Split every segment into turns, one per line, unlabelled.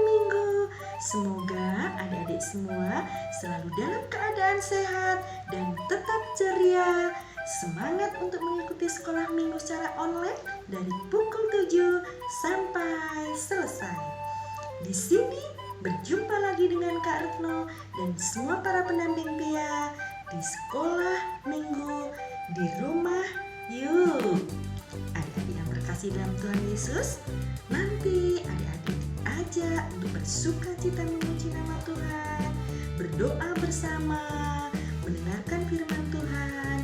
Minggu. Semoga adik-adik semua selalu dalam keadaan sehat dan tetap ceria. Semangat untuk mengikuti sekolah minggu secara online dari pukul 7 sampai selesai. Di sini berjumpa lagi dengan Kak Retno dan semua para pendamping Pia di sekolah minggu di rumah yuk. Adik-adik yang berkasih dalam Tuhan Yesus, nanti adik-adik diajak untuk bersukacita memuji nama Tuhan, berdoa bersama, mendengarkan firman Tuhan,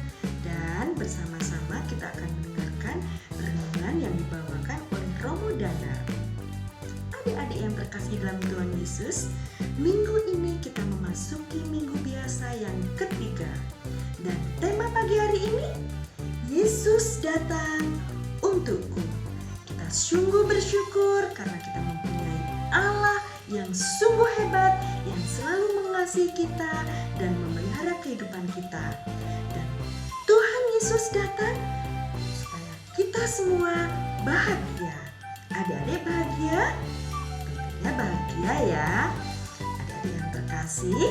dan bersama-sama kita akan mendengarkan renungan yang dibawakan oleh Romo Danar. Adik-adik yang berkasih dalam Tuhan Yesus, minggu ini kita memasuki minggu biasa yang ketiga. Dan tema pagi hari ini, Yesus datang untukku. Kita sungguh bersyukur karena kita mempunyai Allah yang sungguh hebat, yang selalu mengasihi kita dan memelihara kehidupan kita. Dan Tuhan Yesus datang supaya kita semua bahagia. Adik-adik bahagia? Tentunya bahagia ya. Adik-adik yang terkasih,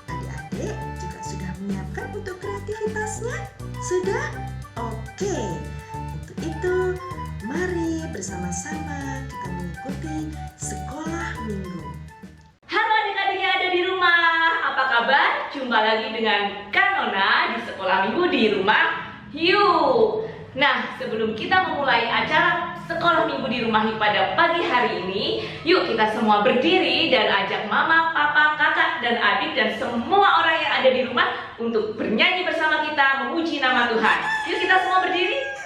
adik-adik juga sudah menyiapkan untuk kreativitasnya? Sudah? Oke. Untuk itu, mari bersama-sama kita mengikuti sekolah minggu.
Halo adik-adik yang ada di rumah, apa kabar? Jumpa lagi dengan Kak Nona di sekolah minggu di rumah Hiu. Nah, sebelum kita memulai acara sekolah minggu di rumah Hiu pada pagi hari ini, yuk kita semua berdiri dan ajak mama, papa, kakak, dan adik dan semua orang yang ada di rumah untuk bernyanyi bersama kita memuji nama Tuhan. Yuk kita semua berdiri.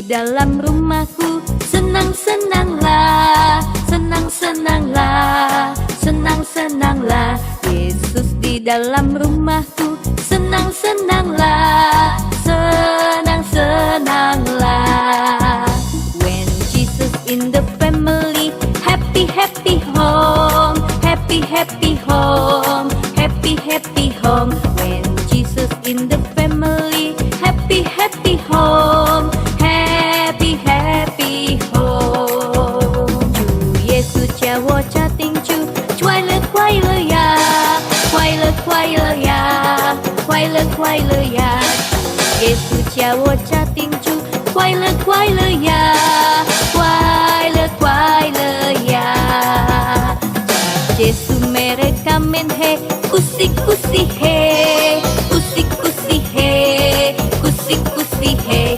dalam rumahku. Senang-senanglah, senang-senanglah, senang-senanglah. Yesus di dalam rumahku. Senang-senanglah, senang-senanglah. When Jesus in the family, happy happy home, happy happy home, happy happy home. When Jesus in the family, happy happy home, happy happy home. 主耶稣叫我家庭主，快乐快乐呀，快乐快乐呀，快乐快乐呀。主耶稣叫我家庭主，快乐快乐呀，快乐快乐呀。Yesus mereka main he, kusik-kusik he, kusik-kusik he, kusik-kusik he.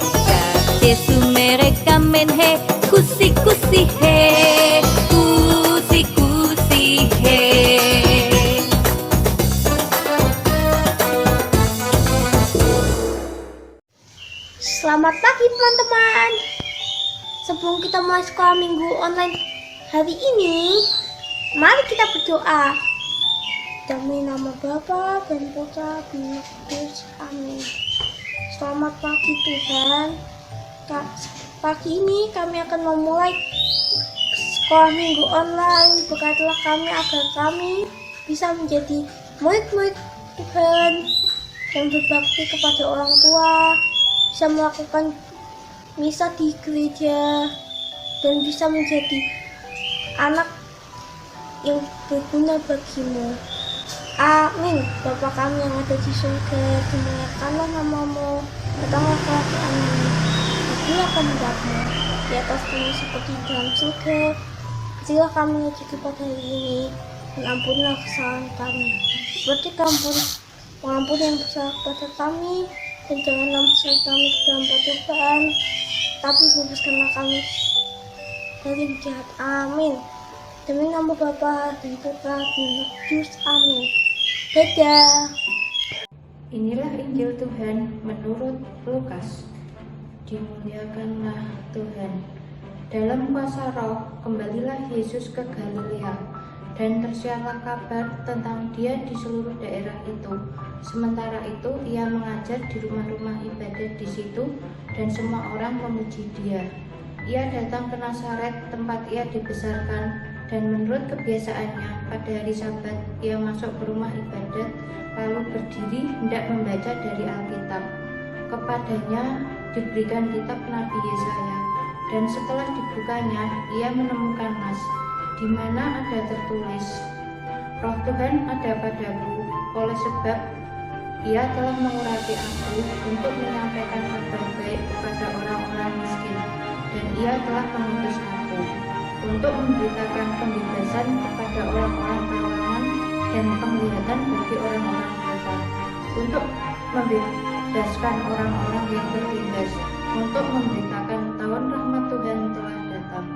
Yesus mereka main he, kusik-kusik he, kusik-kusik he.
Selamat pagi teman-teman. Sebelum kita mulai sekolah minggu online hari ini, mari kita berdoa. Demi nama Bapa dan Putra dan Roh Kudus. Amin. Selamat pagi Tuhan. Pagi ini kami akan memulai sekolah minggu online. Berkatilah kami agar kami bisa menjadi murid-murid Tuhan yang berbakti kepada orang tua, bisa melakukan misa di gereja, dan bisa menjadi anak yang berguna bagimu. Amin. Bapa kami yang ada di surga, dimuliakanlah namamu, datanglah kerajaanmu, jadilah kehendakmu di atas bumi seperti di dalam surga. Kasihlah kami rezeki pada hari ini, dan ampunilah kesalahan kami, seperti kami mengampuni yang bersalah kepada kami, dan janganlah masukkan kami ke dalam pencobaan, tapi bebaskanlah kami dari yang jahat. Amin. Demi nama Bapa dan Putra dan Roh Kudus. Amin. Dadah.
Inilah Injil Tuhan menurut Lukas. Dimuliakanlah Tuhan. Dalam kuasa Roh, kembalilah Yesus ke Galilea, dan tersiarlah kabar tentang Dia di seluruh daerah itu. Sementara itu, Ia mengajar di rumah-rumah ibadat di situ, dan semua orang memuji Dia. Ia datang ke Nazaret, tempat Ia dibesarkan, dan menurut kebiasaannya, pada hari Sabat Ia masuk ke rumah ibadat, lalu berdiri hendak membaca dari Alkitab. Kepadanya diberikan kitab Nabi Yesaya, dan setelah dibukanya, Ia menemukan nas, di mana ada tertulis, Roh Tuhan ada padaku, oleh sebab Ia telah mengurapi aku untuk menyampaikan kabar baik kepada orang-orang miskin, dan Ia telah mengutus aku untuk memberitakan pembebasan kepada orang-orang tawanan dan penglihatan bagi orang-orang buta, untuk membebaskan orang-orang yang tertindas, untuk memberitakan tahun rahmat Tuhan telah datang.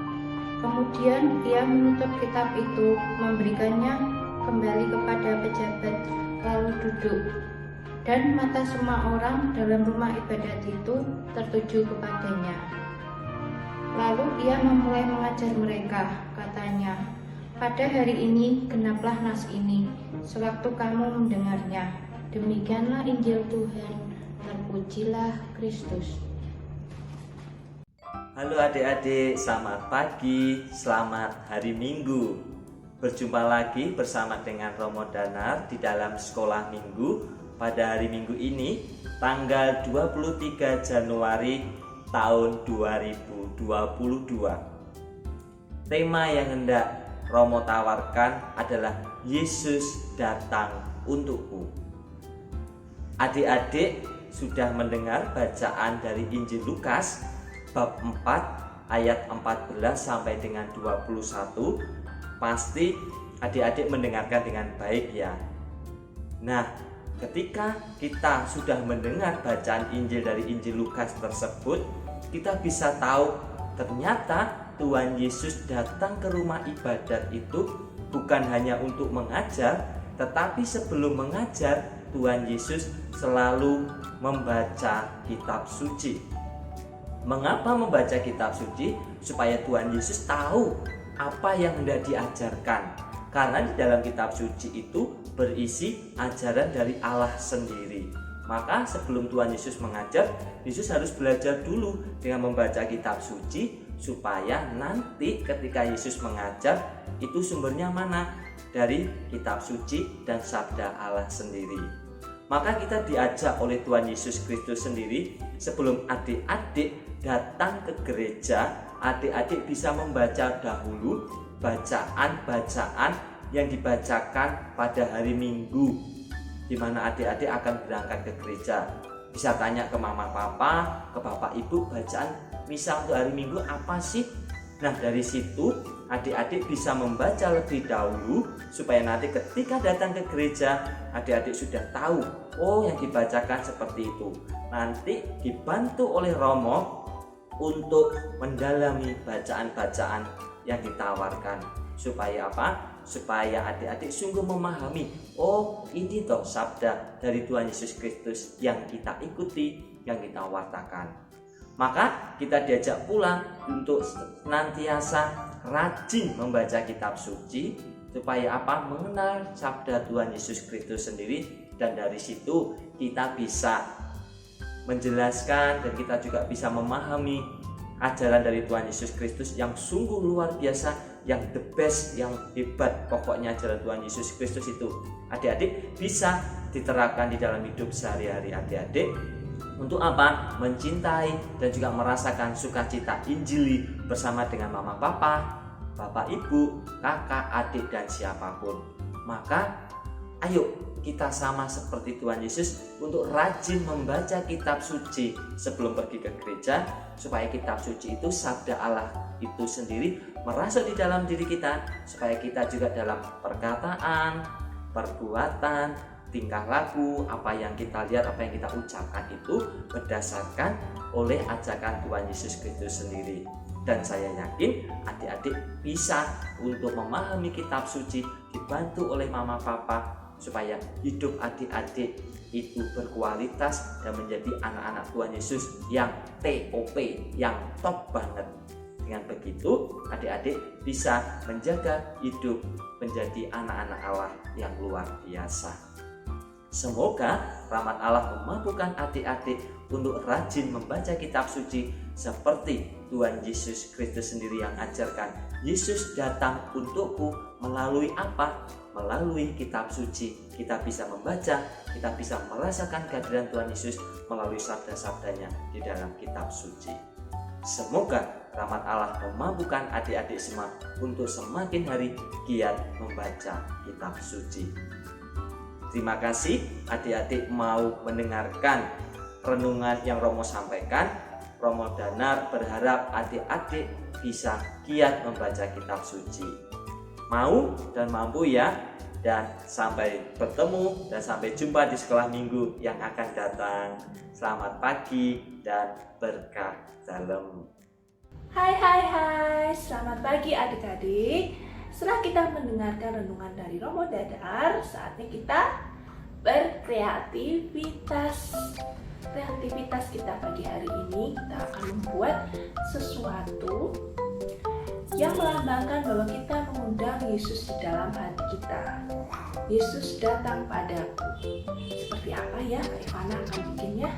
Kemudian Ia menutup kitab itu, memberikannya kembali kepada pejabat, lalu duduk. Dan mata semua orang dalam rumah ibadat itu tertuju kepadanya. Lalu Ia memulai mengajar mereka, katanya, pada hari ini genaplah nas ini, sewaktu kamu mendengarnya. Demikianlah Injil Tuhan, terpujilah Kristus.
Halo adik-adik, selamat pagi, selamat hari Minggu. Berjumpa lagi bersama dengan Romo Danar di dalam sekolah minggu pada hari Minggu ini, tanggal 23 Januari tahun 2022. Tema yang hendak Romo tawarkan adalah Yesus datang untukku. Adik-adik sudah mendengar bacaan dari Injil Lukas bab 4 ayat 14 sampai dengan 21. Pasti adik-adik mendengarkan dengan baik ya. Nah, ketika kita sudah mendengar bacaan Injil dari Injil Lukas tersebut, kita bisa tahu ternyata Tuhan Yesus datang ke rumah ibadat itu bukan hanya untuk mengajar, tetapi sebelum mengajar, Tuhan Yesus selalu membaca kitab suci. Mengapa membaca kitab suci? Supaya Tuhan Yesus tahu apa yang hendak diajarkan. Karena di dalam kitab suci itu berisi ajaran dari Allah sendiri. Maka sebelum Tuhan Yesus mengajar, Yesus harus belajar dulu dengan membaca kitab suci, supaya nanti ketika Yesus mengajar, itu sumbernya mana? Dari kitab suci dan sabda Allah sendiri. Maka kita diajak oleh Tuhan Yesus Kristus sendiri, sebelum adik-adik datang ke gereja, adik-adik bisa membaca dahulu bacaan-bacaan yang dibacakan pada hari Minggu, di mana adik-adik akan berangkat ke gereja. Bisa tanya ke mama papa, ke bapak ibu, bacaan misa untuk hari Minggu apa sih? Nah, dari situ adik-adik bisa membaca lebih dahulu, supaya nanti ketika datang ke gereja, adik-adik sudah tahu, oh yang dibacakan seperti itu. Nanti dibantu oleh Romo untuk mendalami bacaan-bacaan yang ditawarkan. Supaya apa? Supaya adik-adik sungguh memahami, oh ini toh sabda dari Tuhan Yesus Kristus yang kita ikuti, yang kita wartakan. Maka kita diajak pula untuk senantiasa rajin membaca kitab suci, supaya apa? Mengenal sabda Tuhan Yesus Kristus sendiri, dan dari situ kita bisa menjelaskan dan kita juga bisa memahami ajaran dari Tuhan Yesus Kristus yang sungguh luar biasa, yang the best, yang hebat. Pokoknya ajaran Tuhan Yesus Kristus itu adik-adik bisa diterapkan di dalam hidup sehari-hari adik-adik. Untuk apa? Mencintai dan juga merasakan sukacita Injili bersama dengan mama papa, bapak ibu, kakak, adik, dan siapapun. Maka ayo kita sama seperti Tuhan Yesus untuk rajin membaca kitab suci sebelum pergi ke gereja, supaya kitab suci itu sabda Allah itu sendiri merasuk di dalam diri kita, supaya kita juga dalam perkataan, perbuatan, tingkah laku, apa yang kita lihat, apa yang kita ucapkan itu berdasarkan oleh ajakan Tuhan Yesus Kristus sendiri. Dan saya yakin adik-adik bisa untuk memahami kitab suci dibantu oleh mama papa, supaya hidup adik-adik itu berkualitas dan menjadi anak-anak Tuhan Yesus yang TOP, yang top banget. Dengan begitu adik-adik bisa menjaga hidup menjadi anak-anak Allah yang luar biasa. Semoga rahmat Allah memampukan adik-adik untuk rajin membaca kitab suci seperti Tuhan Yesus Kristus sendiri yang ajarkan. Yesus datang untukku melalui apa? Melalui kitab suci. Kita bisa membaca, kita bisa merasakan kehadiran Tuhan Yesus melalui sabda-sabdanya di dalam kitab suci. Semoga rahmat Allah memampukan adik-adik semua untuk semakin hari giat membaca kitab suci. Terima kasih adik-adik mau mendengarkan renungan yang Romo sampaikan. Romo Danar berharap adik-adik bisa giat membaca kitab suci. Mau dan mampu ya. Dan sampai bertemu dan sampai jumpa di sekolah minggu yang akan datang. Selamat pagi dan berkah dalam.
Hai, selamat pagi adik-adik. Setelah kita mendengarkan renungan dari Romo Dadar, saatnya kita berkreativitas. Kreativitas kita pagi hari ini, kita akan membuat sesuatu yang melambangkan bahwa kita mengundang Yesus di dalam hati kita. Yesus datang padaku. Seperti apa ya Kak Ivana akan bikinnya?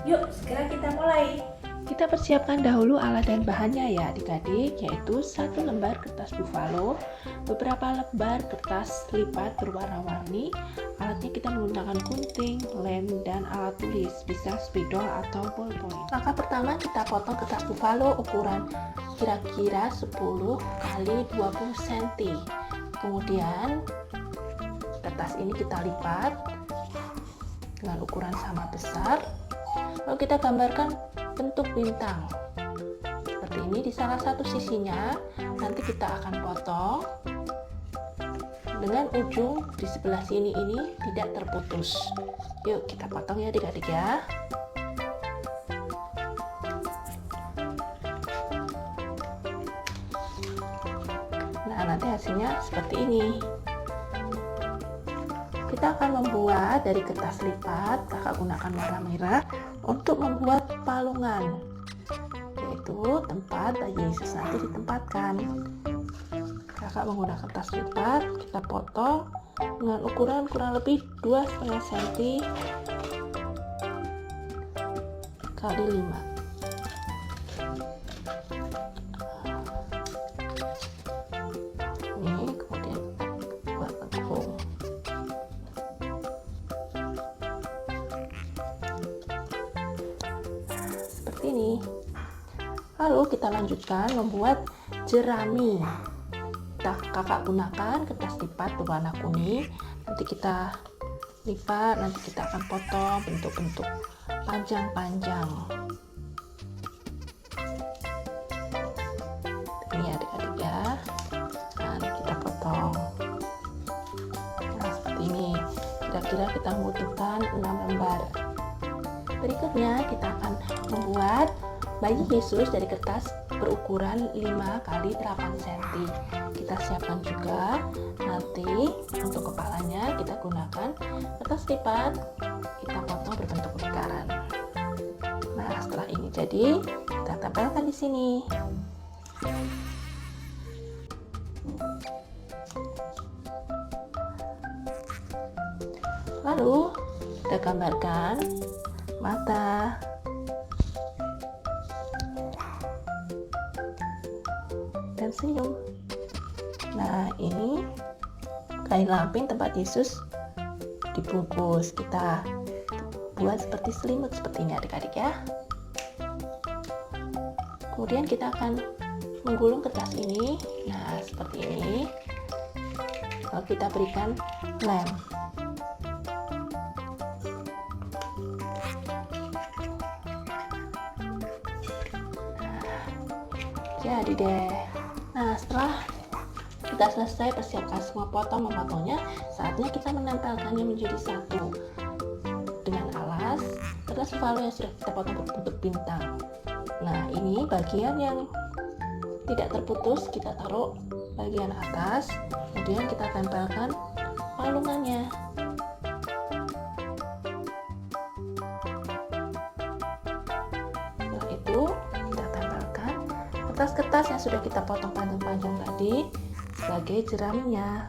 Yuk, segera kita mulai. Kita persiapkan dahulu alat dan bahannya ya adik-adik, yaitu 1 lembar kertas buffalo, beberapa lembar kertas lipat berwarna-warni. Alatnya kita menggunakan gunting, lem, dan alat tulis, bisa spidol atau ballpoint. Langkah pertama kita potong kertas buffalo ukuran kira-kira 10 x 20 cm. Kemudian kertas ini kita lipat dengan ukuran sama besar. Lalu kita gambarkan bentuk bintang seperti ini di salah satu sisinya. Nanti kita akan potong dengan ujung di sebelah sini ini tidak terputus. Yuk kita potong ya adik-adik ya. Nah nanti hasilnya seperti ini. Kita akan membuat dari kertas lipat, kakak gunakan warna merah untuk membuat palungan.
yaitu tempat bayi Yesus nanti ditempatkan. Kakak menggunakan kertas lipat, kita potong dengan ukuran kurang lebih 2,5 cm kali 5. Ini kemudian buat tepung. Seperti ini. Lalu kita lanjutkan membuat jerami. Kakak gunakan kertas lipat berwarna kuning. Nanti kita lipat, nanti kita akan potong bentuk-bentuk panjang-panjang. Ini adik-adik ya. Nah, kita potong. Nah, seperti ini. Kira-kira kita membutuhkan 6 lembar. Berikutnya kita akan membuat bayi Yesus dari kertas berukuran 5 x 8 cm. Kita siapkan juga nanti untuk kepalanya kita gunakan kertas lipat, kita potong berbentuk lingkaran. Nah, setelah ini jadi, kita tempelkan di sini. Lalu kita gambarkan mata, dan senyum. Nah, ini kain lampin tempat Yesus dibungkus. Kita buat seperti selimut seperti ini adik-adik ya. Kemudian kita akan menggulung kertas ini. Nah, seperti ini. Lalu kita berikan lem. Jadi deh. Nah, setelah kita selesai persiapkan semua memotongnya, saatnya kita menempelkannya menjadi satu dengan alas kertas value yang sudah kita potong berbentuk bintang. Nah, ini bagian yang tidak terputus kita taruh bagian atas, kemudian kita tempelkan palungannya. Setelah itu kita tempelkan kertas-kertas yang sudah kita potong panjang-panjang tadi sebagai jeraminya.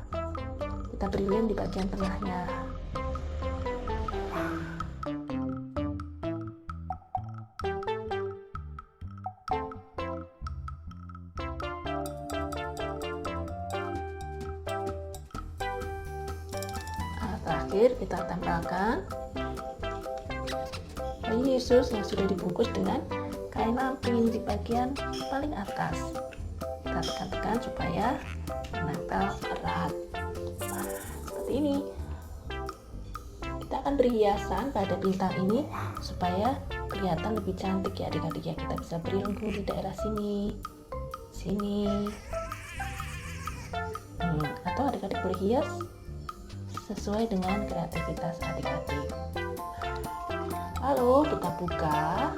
Kita beri lem di bagian tengahnya. Nah, terakhir kita tempelkan bayi Yesus yang sudah dibungkus dengan kain lampin di bagian paling atas. Kita tekan-tekan supaya menempel erat. Nah, seperti ini. Kita akan beri hiasan pada bintang ini supaya kelihatan lebih cantik ya adik-adik ya. Kita bisa beri lembu di daerah sini, atau adik-adik boleh hias sesuai dengan kreativitas adik-adik. Lalu kita buka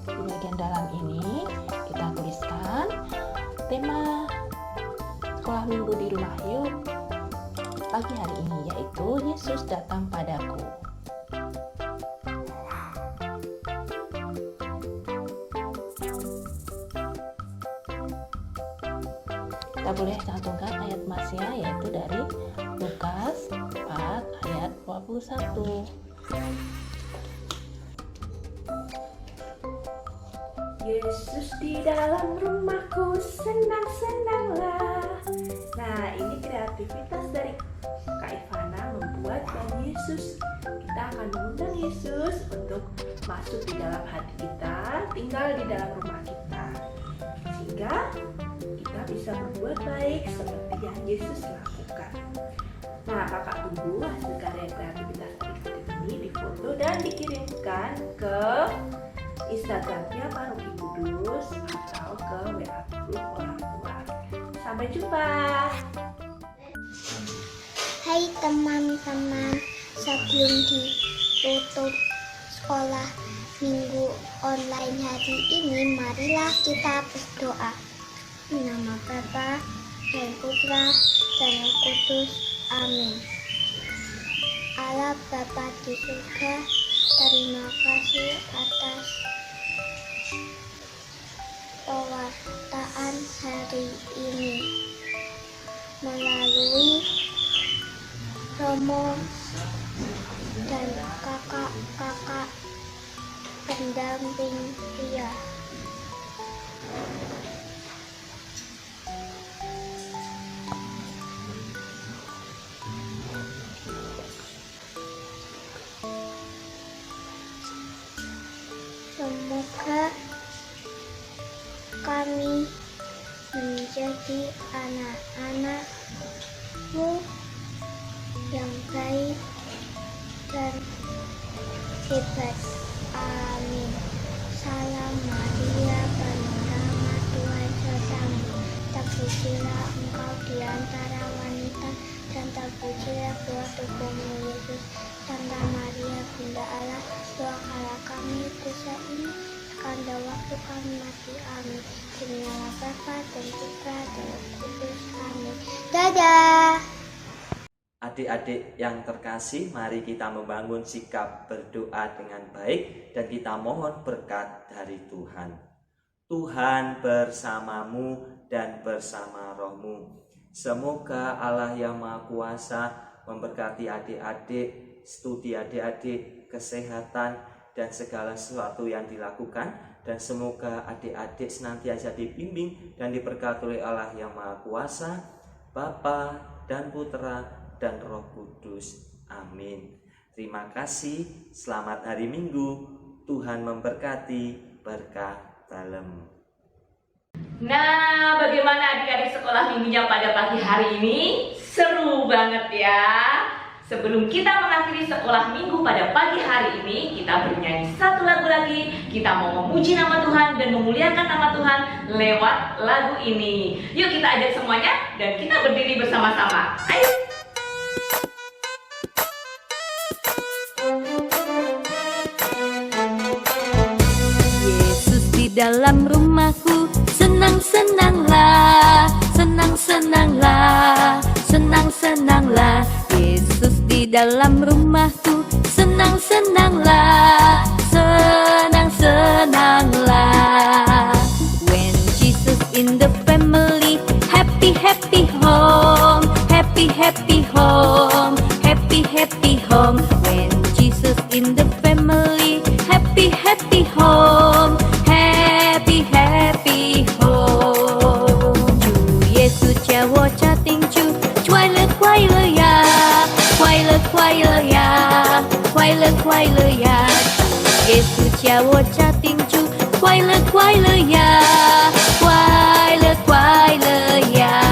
di bagian dalam ini, kita tuliskan tema sekolah minggu di rumah Hiu pagi hari ini, yaitu Yesus datang padaku. Kita boleh cantumkan ayat masnya, yaitu dari Lukas 4 ayat 21.
Yesus di dalam rumahku, senang-senanglah. Nah, ini kreativitas dari Kak Ivana membuat bayi Yesus. Kita akan mengundang Yesus untuk masuk di dalam hati kita, tinggal di dalam rumah kita, sehingga kita bisa berbuat baik seperti yang Yesus lakukan. Nah, kakak tunggu hasil karya kreativitas adik-adik ini difoto dan dikirimkan ke Instagramnya Paroki Kudus atau ke WA grup orang tua. Sampai jumpa.
Hai teman-teman, sebelum ditutup sekolah minggu online hari ini, marilah kita berdoa. Nama Bapa dan Putra dan Roh Kudus. Amin. Allah Bapa di surga, terima kasih atas Romo dan kakak-kakak pendamping Ria. Semoga kami menjadi anak-anak-Mu yang baik dan hebat. Amin. Salam Maria, penuh rahmat, Tuhan sertamu. Terpujilah Engkau di antara wanita, dan terpujilah buah tubuhmu Yesus. Santa Maria, Bunda Allah, doakanlah kami dosa ini sekarang waktu kami mati. Amin. Demi Allah Bapa dan Putra dan Roh Kudus. Amin. Dadah.
Adik-adik yang terkasih, mari kita membangun sikap berdoa dengan baik dan kita mohon berkat dari Tuhan. Tuhan bersamamu dan bersama rohmu. Semoga Allah yang Maha Kuasa memberkati adik-adik, studi adik-adik, kesehatan, dan segala sesuatu yang dilakukan. Dan semoga adik-adik senantiasa dibimbing dan diberkati oleh Allah yang Maha Kuasa, Bapa dan Putra dan Roh Kudus. Amin. Terima kasih. Selamat hari Minggu. Tuhan memberkati. Berkah dalam.
Nah, bagaimana adik-adik sekolah minggunya pada pagi hari ini? Seru banget ya. Sebelum kita mengakhiri sekolah minggu pada pagi hari ini, kita bernyanyi satu lagu lagi. Kita mau memuji nama Tuhan dan memuliakan nama Tuhan lewat lagu ini. Yuk kita ajak semuanya dan kita berdiri bersama-sama. Ayo.
Yesus di dalam rumahku, senang-senanglah, senang-senanglah, senang-senanglah. Yesus di dalam rumahku, senang-senanglah, senang-senanglah. When Jesus in the family, happy happy home, happy happy home, happy happy home. When Jesus in the family, happy happy home, happy happy home. Chủ Giêsu cha wo cha tình chú, quay lơ ya, quay lơ ya, quay lơ ya. Chủ Giêsu cha wo cha tình chú, quay lơ ya, quay lơ ya.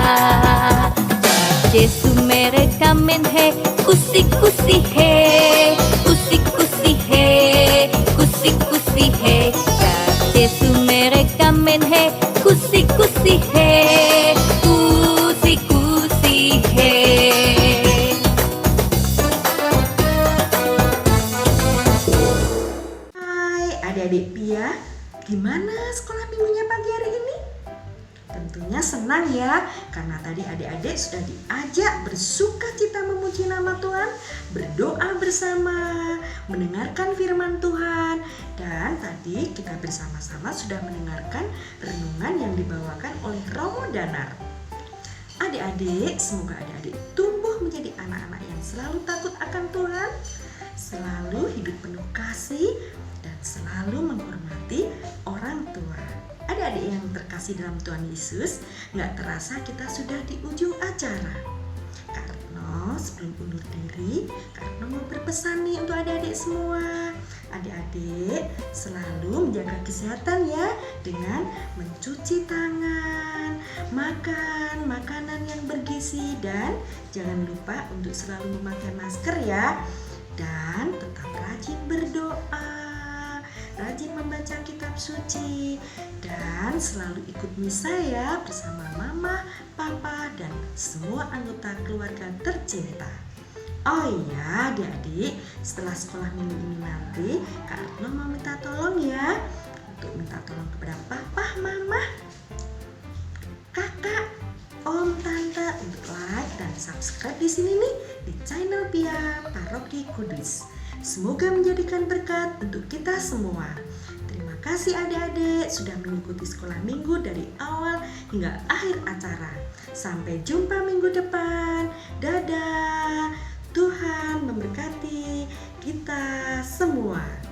Yesu mereka main he, kusi he, kusi he, kusi he. Yesu mereka main he, kusi he, kusi he.
Hai adik-adik Pia, gimana sekolah minggunya pagi hari ini? Tentunya senang ya, karena tadi adik-adik sudah diajak bersuka cita memuji nama Tuhan, berdoa bersama, mendengarkan firman Tuhan, dan tadi kita bersama-sama sudah mendengarkan renungan yang dibawakan oleh Romo Danar. Adik-adik, semoga adik-adik tumbuh menjadi anak-anak yang selalu takut akan Tuhan, selalu hidup penuh kasih, dan selalu menghormati orang tua. Adik-adik yang terkasih dalam Tuhan Yesus, gak terasa kita sudah di ujung acara. Karena sebelum undur diri, Karena mau berpesan nih untuk adik-adik semua. Adik-adik selalu menjaga kesehatan ya, dengan mencuci tangan, makan makanan yang bergizi, dan jangan lupa untuk selalu memakai masker ya. Dan tetap rajin berdoa, rajin membaca kitab suci, dan selalu ikut misa ya bersama mama, papa, dan semua anggota keluarga tercinta. Oh iya adik-adik, setelah sekolah minggu ini nanti Kak Retno mau minta tolong ya, untuk minta tolong kepada papa, mama, kakak, om, tante untuk like dan subscribe di sini nih di channel Pia Paroki Kudus. Semoga menjadikan berkat untuk kita semua. Terima kasih adik-adik sudah mengikuti sekolah minggu dari awal hingga akhir acara. Sampai jumpa minggu depan. Dadah. Tuhan memberkati kita semua.